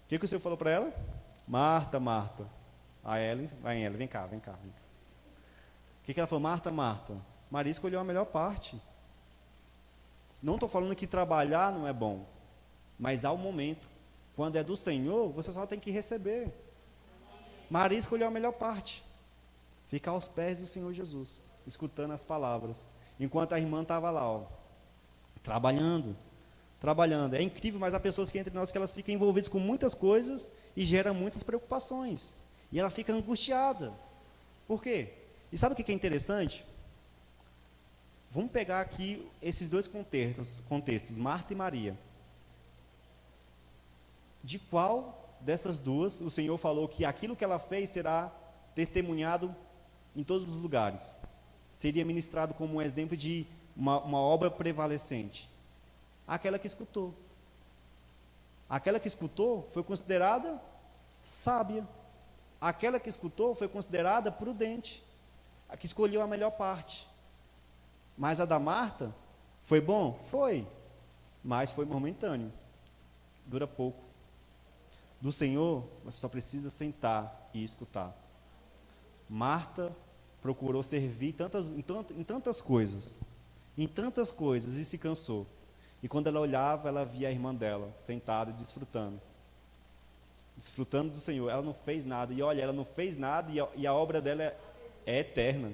O que o Senhor falou para ela? Marta, Marta. A Ellen, vem cá. O que ela falou? Marta, Marta. Maria escolheu a melhor parte. Não estou falando que trabalhar não é bom, mas há um momento, quando é do Senhor, você só tem que receber. Maria escolheu a melhor parte, ficar aos pés do Senhor Jesus, escutando as palavras, enquanto a irmã estava lá, ó, trabalhando. É incrível, mas há pessoas que entre nós que elas ficam envolvidas com muitas coisas e geram muitas preocupações, e ela fica angustiada. Por quê? E sabe o que é interessante? Vamos pegar aqui esses dois contextos, Marta e Maria. De qual dessas duas o Senhor falou que aquilo que ela fez será testemunhado em todos os lugares? Seria ministrado como um exemplo de uma obra prevalecente? Aquela que escutou. Aquela que escutou foi considerada sábia. Aquela que escutou foi considerada prudente. A que escolheu a melhor parte. Mas a da Marta, foi bom? Foi. Mas foi momentâneo. Dura pouco. Do Senhor, você só precisa sentar e escutar. Marta procurou servir em tantas coisas, e se cansou. E quando ela olhava, ela via a irmã dela, sentada e desfrutando do Senhor. Ela não fez nada, e olha, ela não fez nada, e a obra dela é eterna,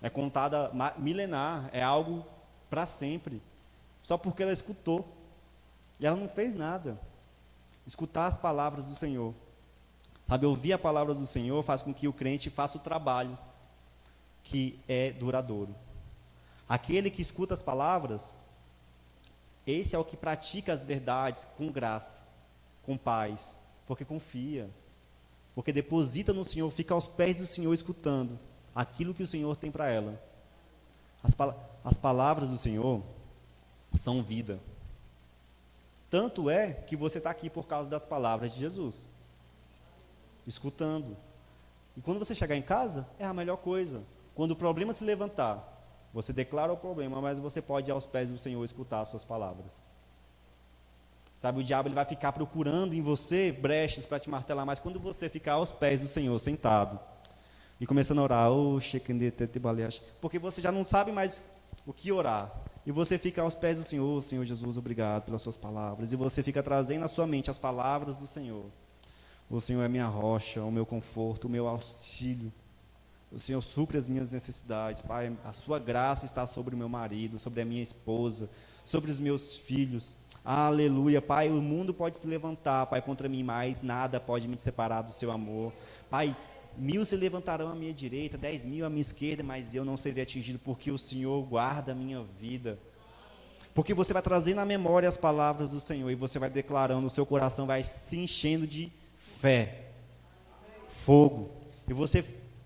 é contada milenar, é algo para sempre, só porque ela escutou, e ela não fez nada. Escutar as palavras do Senhor, sabe, ouvir a palavra do Senhor faz com que o crente faça o trabalho que é duradouro. Aquele que escuta as palavras, esse é o que pratica as verdades com graça, com paz, porque confia, porque deposita no Senhor, fica aos pés do Senhor escutando aquilo que o Senhor tem para ela. As palavras do Senhor são vida. Tanto é que você está aqui por causa das palavras de Jesus, escutando. E quando você chegar em casa, é a melhor coisa. Quando o problema se levantar, você declara o problema, mas você pode ir aos pés do Senhor escutar as suas palavras. Sabe, o diabo ele vai ficar procurando em você brechas para te martelar, mas quando você ficar aos pés do Senhor, sentado, e começando a orar, porque você já não sabe mais o que orar, e você fica aos pés do Senhor, Senhor Jesus, obrigado pelas suas palavras, e você fica trazendo na sua mente as palavras do Senhor. O Senhor é minha rocha, o meu conforto, o meu auxílio. O Senhor supre as minhas necessidades. Pai, a sua graça está sobre o meu marido, sobre a minha esposa, sobre os meus filhos. Aleluia. Pai, o mundo pode se levantar, Pai, contra mim, mas nada pode me separar do seu amor. Pai, 1000 se levantarão à minha direita, 10.000 à minha esquerda, mas eu não serei atingido, porque o Senhor guarda a minha vida. Porque você vai trazendo à memória as palavras do Senhor, e você vai declarando, o seu coração vai se enchendo de fé, fogo, e você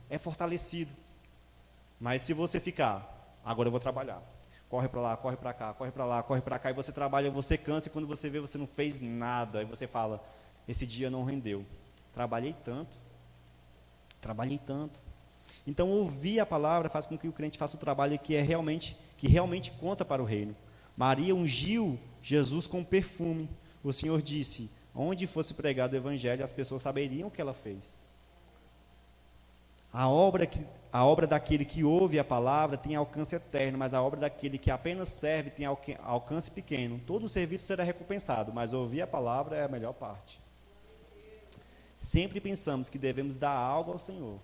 é fortalecido. Mas se você ficar, agora eu vou trabalhar, corre para lá, corre para cá, corre para lá, corre para cá, e você trabalha, você cansa, e quando você vê, você não fez nada, e você fala, esse dia não rendeu, trabalhei tanto. Então ouvir a palavra faz com que o crente faça o trabalho que realmente conta para o reino. Maria ungiu Jesus com perfume. O Senhor disse, onde fosse pregado o evangelho, as pessoas saberiam o que ela fez. A obra daquele que ouve a palavra tem alcance eterno, mas a obra daquele que apenas serve tem alcance pequeno. Todo o serviço será recompensado, mas ouvir a palavra é a melhor parte. Sempre pensamos que devemos dar algo ao Senhor,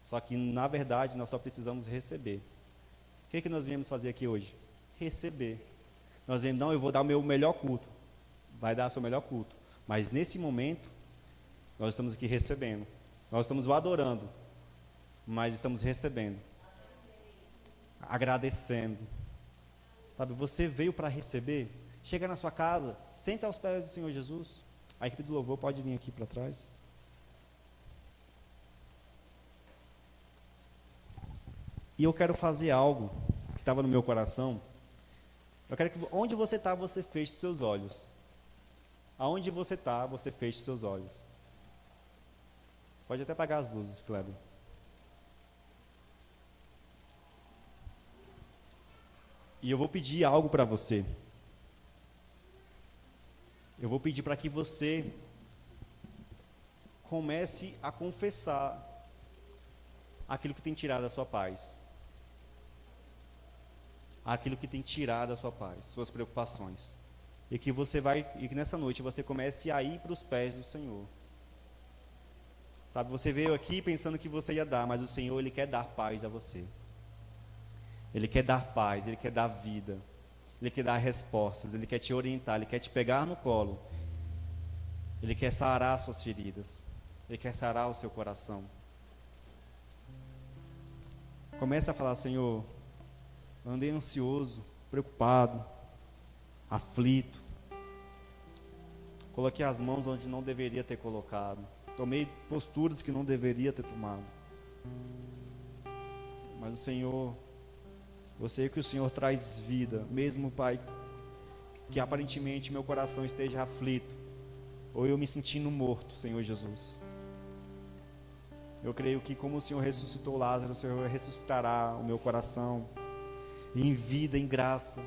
só que na verdade nós só precisamos receber. O que nós viemos fazer aqui hoje? receber. Nós dizemos, não, eu vou dar o meu melhor culto. Vai dar o seu melhor culto. Mas nesse momento, nós estamos aqui recebendo. Nós estamos o adorando, mas estamos recebendo. Agradecendo. Sabe, você veio para receber, chega na sua casa, senta aos pés do Senhor Jesus. A equipe do louvor pode vir aqui para trás. E eu quero fazer algo que estava no meu coração. Eu quero que onde você está, você feche seus olhos. Aonde você está, você feche seus olhos. Pode até apagar as luzes, Kleber. E eu vou pedir algo para você. Eu vou pedir para que você comece a confessar aquilo que tem tirado a sua paz. Aquilo que tem tirado a sua paz, suas preocupações. E que nessa noite você comece a ir para os pés do Senhor. Sabe, você veio aqui pensando que você ia dar, mas o Senhor, Ele quer dar paz a você. Ele quer dar paz, Ele quer dar vida, Ele quer dar respostas, Ele quer te orientar, Ele quer te pegar no colo. Ele quer sarar suas feridas, Ele quer sarar o seu coração. Comece a falar, Senhor, eu andei ansioso, preocupado, aflito. Coloquei as mãos onde não deveria ter colocado. Tomei posturas que não deveria ter tomado. Mas o Senhor, eu sei que o Senhor traz vida, mesmo, Pai, que aparentemente meu coração esteja aflito, ou eu me sentindo morto, Senhor Jesus. Eu creio que como o Senhor ressuscitou Lázaro, o Senhor ressuscitará o meu coração, em vida, em graça.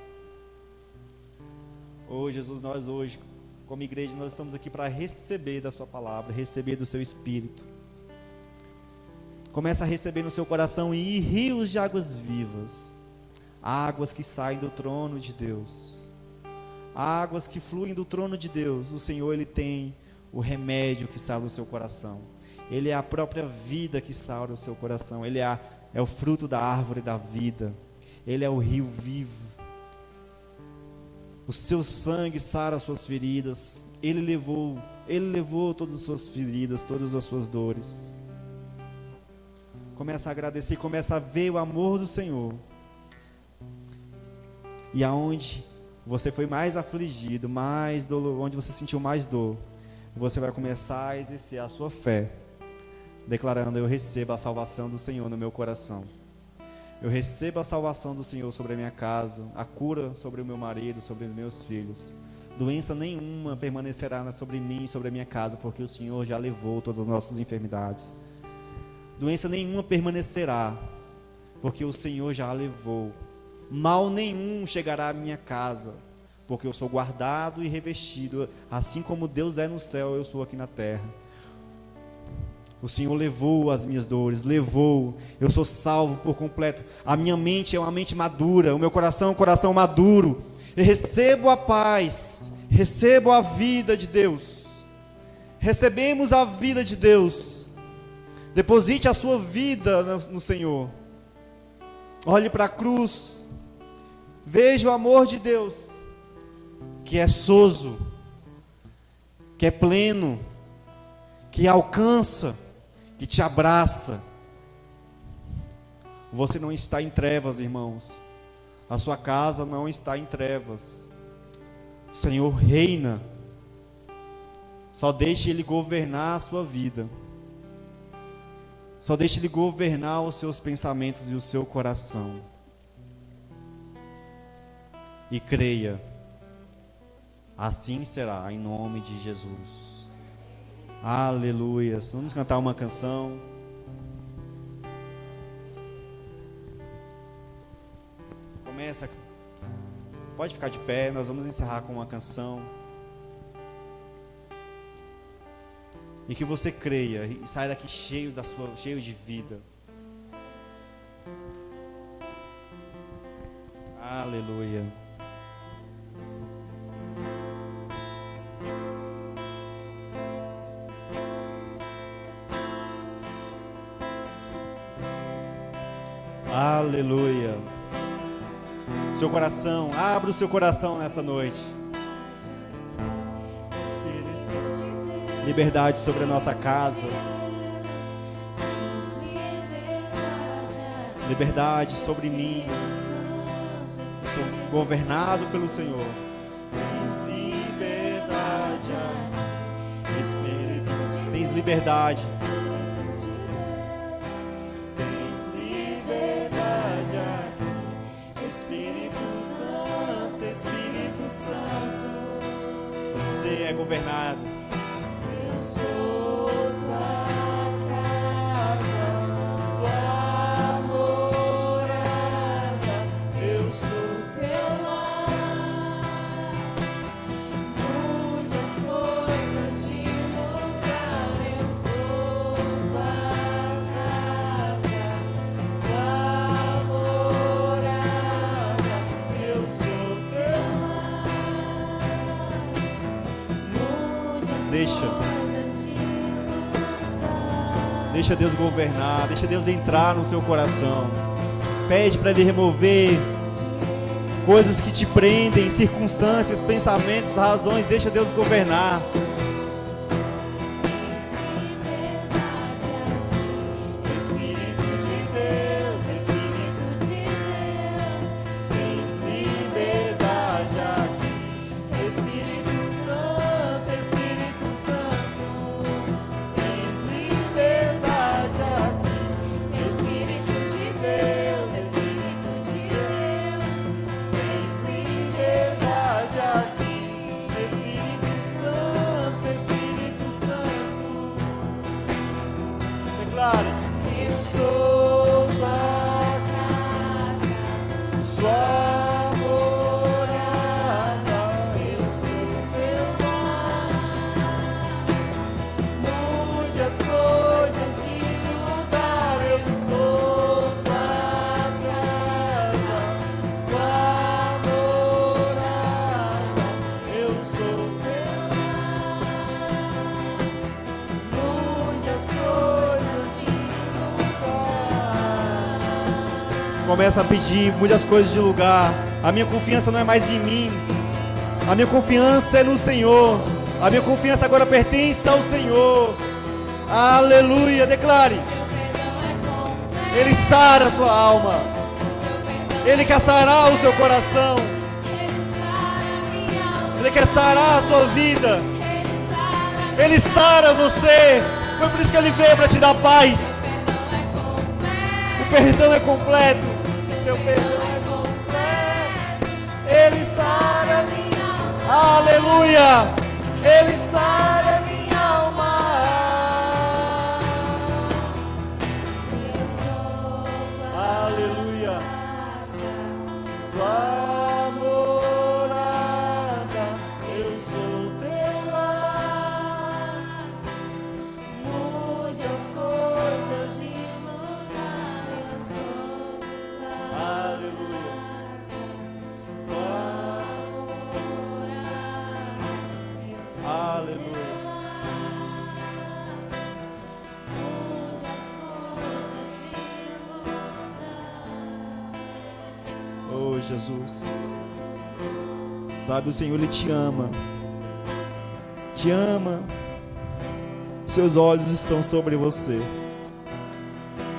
Oh Jesus, nós hoje, como igreja, nós estamos aqui para receber da sua palavra, receber do seu Espírito. Começa a receber no seu coração e rios de águas vivas, águas que saem do trono de Deus, águas que fluem do trono de Deus. O Senhor, Ele tem o remédio que salva o seu coração. Ele é a própria vida que salva o seu coração. Ele é o fruto da árvore da vida. Ele é o rio vivo. O seu sangue sara as suas feridas. Ele levou todas as suas feridas, todas as suas dores. Começa a agradecer, começa a ver o amor do Senhor. E aonde você foi mais afligido, mais dolor, onde você sentiu mais dor, você vai começar a exercer a sua fé, declarando: eu recebo a salvação do Senhor no meu coração. Eu recebo a salvação do Senhor sobre a minha casa, a cura sobre o meu marido, sobre os meus filhos. Doença nenhuma permanecerá sobre mim e sobre a minha casa, porque o Senhor já levou todas as nossas enfermidades. Doença nenhuma permanecerá, porque o Senhor já a levou. Mal nenhum chegará à minha casa, porque eu sou guardado e revestido, assim como Deus é no céu, eu sou aqui na terra. O Senhor levou as minhas dores, eu sou salvo por completo. A minha mente é uma mente madura, o meu coração é um coração maduro. Eu recebo a paz, recebo a vida de Deus. Recebemos a vida de Deus. Deposite a sua vida no Senhor. Olhe para a cruz, veja o amor de Deus, que é soso, que é pleno, que alcança, que te abraça. Você não está em trevas, irmãos. A sua casa não está em trevas. O Senhor reina. Só deixe Ele governar a sua vida. Só deixe Ele governar os seus pensamentos e o seu coração. E creia. Assim será, em nome de Jesus. Aleluia. Vamos cantar uma canção. Começa. Pode ficar de pé. Nós vamos encerrar com uma canção. E que você creia e saia daqui cheio de vida. Aleluia. Aleluia. seu coração, abra o seu coração nessa noite. Liberdade sobre a nossa casa. Liberdade sobre mim. Sou governado pelo Senhor. Tens liberdade, Espírito. Tens liberdade. Tens liberdade, Espírito Santo, Espírito Santo. Você é governado. Eu sou tua casa, tua morada. Eu sou teu lar. Mude as coisas de lugar. Eu sou tua casa, tua morada. Eu sou teu lar. Deixa Deus governar, deixa Deus entrar no seu coração. Pede para Ele remover coisas que te prendem, circunstâncias, pensamentos, razões. Deixa Deus governar. Eu sou tua casa, sua morada. Eu sou teu lar. Mude as coisas de lugar. Eu sou tua casa, tua morada. Eu sou teu lar. Mude as coisas de Começa a pedir muitas coisas de lugar. A minha confiança não é mais em mim. A minha confiança é no Senhor. A minha confiança agora pertence ao Senhor. Aleluia, declare. Ele sara a sua alma. Ele quer sarar o seu coração. Ele quer sarar a sua vida. Ele sara você. Foi por isso que Ele veio, para te dar paz. O perdão é completo. Teu perdão é completo. Ele sara minha alma. Aleluia. Ele sara minha alma. Aleluia. Tua morada. Eu sou teu lar. Mude as coisas de lugar. Eu sou aleluia. Aleluia. Oh, Jesus. Sabe, o Senhor, Ele te ama. Te ama. Seus olhos estão sobre você.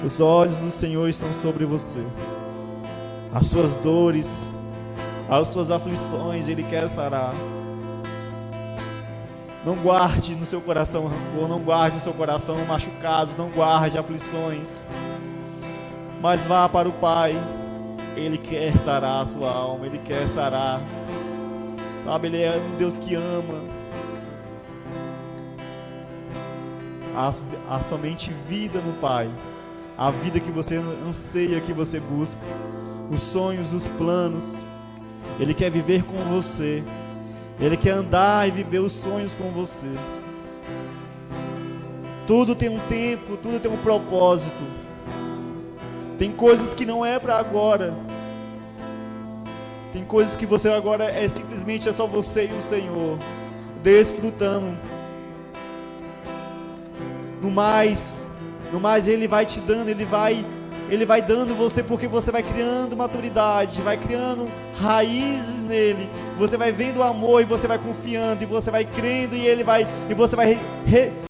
Os olhos do Senhor estão sobre você. As suas dores, as suas aflições, Ele quer sarar. Não guarde no seu coração rancor, não guarde no seu coração machucados, não guarde aflições. Mas vá para o Pai. Ele quer sarar a sua alma, Ele quer sarar. Sabe, Ele é um Deus que ama. Há somente vida no Pai. A vida que você anseia, que você busca. Os sonhos, os planos. Ele quer viver com você. Ele quer andar e viver os sonhos com você. Tudo tem um tempo, tudo tem um propósito. Tem coisas que não é para agora. Tem coisas que você agora é simplesmente só você e o Senhor, desfrutando. No mais Ele vai te dando, Ele vai Ele vai dando você, porque você vai criando maturidade, vai criando raízes nele. Você vai vendo o amor e você vai confiando, e você vai crendo, e ele vai, e você vai